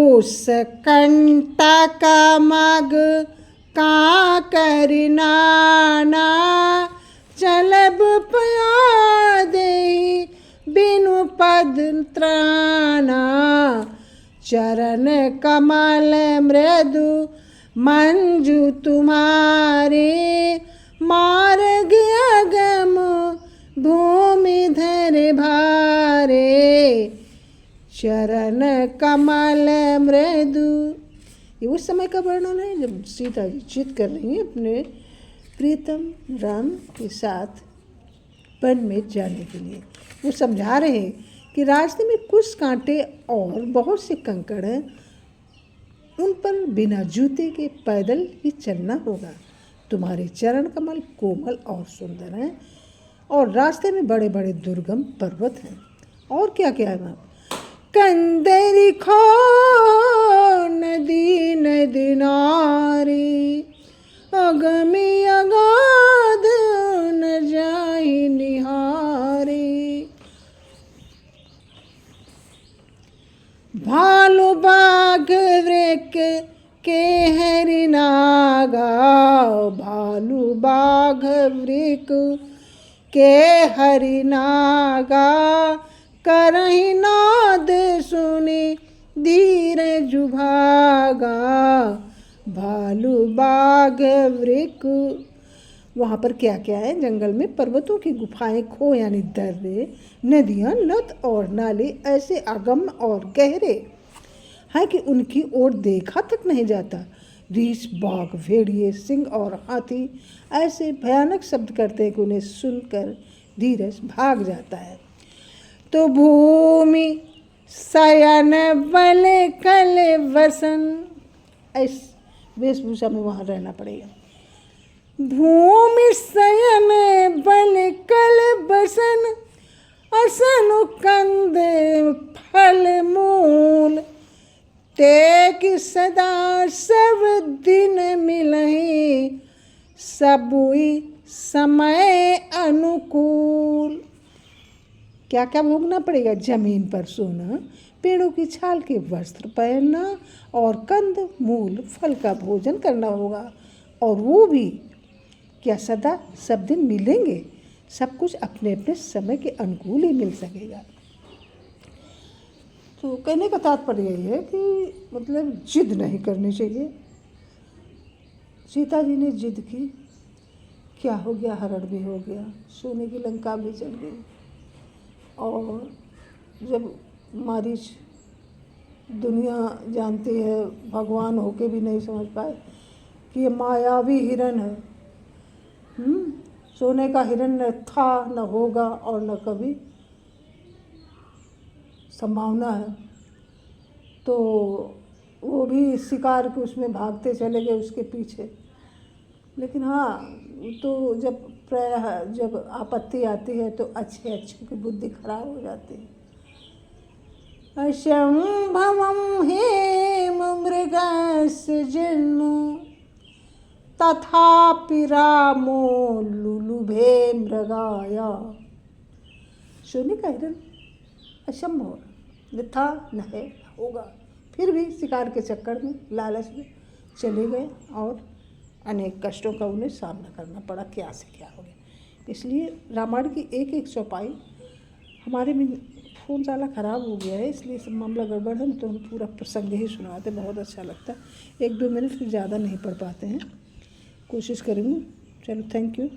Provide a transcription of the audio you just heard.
उस कंटक मग का करनाना चलब पया दे बिनु पद त्राना चरण कमल मृदु मंजू तुम्हारे मार्ग अगम भूमि धर भारे चरण कमल मृदु। ये उस समय का वर्णन है जब सीता जी जिद कर रही हैं अपने प्रीतम राम के साथ वन में जाने के लिए। वो समझा रहे हैं कि रास्ते में कुछ कांटे और बहुत से कंकड़ हैं, उन पर बिना जूते के पैदल ही चलना होगा। तुम्हारे चरण कमल कोमल और सुंदर हैं और रास्ते में बड़े बड़े दुर्गम पर्वत हैं। और क्या क्या है वहाँ? कंदरी खो नदी नदी नारी अगमी अगाध न जाहि निहारी भालू बाघ वृक के हरि नागा भालू बाघ वृक के हरि नागा करहि नाद सुनि धीर जुभागा भालू बाघ वृक। वहाँ पर क्या क्या है? जंगल में पर्वतों की गुफाएं, खो यानी दर्रे, नदियाँ, नद और नाले ऐसे अगम और गहरे हैं कि उनकी ओर देखा तक नहीं जाता। रीछ, बाघ, भेड़िए, सिंह और हाथी ऐसे भयानक शब्द करते हैं कि उन्हें सुनकर धीरज भाग जाता है। तो भूमि शयन बल कल वसन, इस वेशभूषा में वहाँ रहना पड़ेगा। भूमि शयन बल कल बसन असन कंद फल मूल ते कि सदा सब दिन मिलहि सबुई समय अनुकूल। क्या क्या भोगना पड़ेगा? जमीन पर सोना, पेड़ों की छाल के वस्त्र पहनना और कंद मूल फल का भोजन करना होगा। और वो भी क्या सदा सब दिन मिलेंगे? सब कुछ अपने अपने समय के अनुकूल ही मिल सकेगा। तो कहने का तात्पर्य यही है कि मतलब जिद नहीं करनी चाहिए। सीता जी ने जिद की, क्या हो गया? हरण भी हो गया, सोने की लंका भी चल गई। और जब मारीच दुनिया जानती है, भगवान होके भी नहीं समझ पाए कि ये मायावी हिरण है। सोने का हिरण न था, न होगा और न कभी संभावना है। तो वो भी शिकार के उसमें भागते चले गए उसके पीछे। लेकिन हाँ, तो जब आपत्ति आती है तो अच्छे अच्छे की बुद्धि खराब हो जाती है। असंभवम हेम मृगस्य जन्म तथापि रामो लुलुभे मृगाया। सोने का हिरण असंभव न था, न है, होगा। फिर भी शिकार के चक्कर में, लालच में चले गए और अनेक कष्टों का उन्हें सामना करना पड़ा। क्या से क्या हो गया। इसलिए रामायण की एक एक चौपाई, हमारे में फ़ोन साला ख़राब हो गया है इसलिए सब मामला गड़बड़ है, तो हम पूरा प्रसंग ही सुनाते, बहुत अच्छा लगता है। 1-2 मिनट से ज़्यादा नहीं पढ़ पाते हैं, कोशिश करेंगे। चलो, थैंक यू।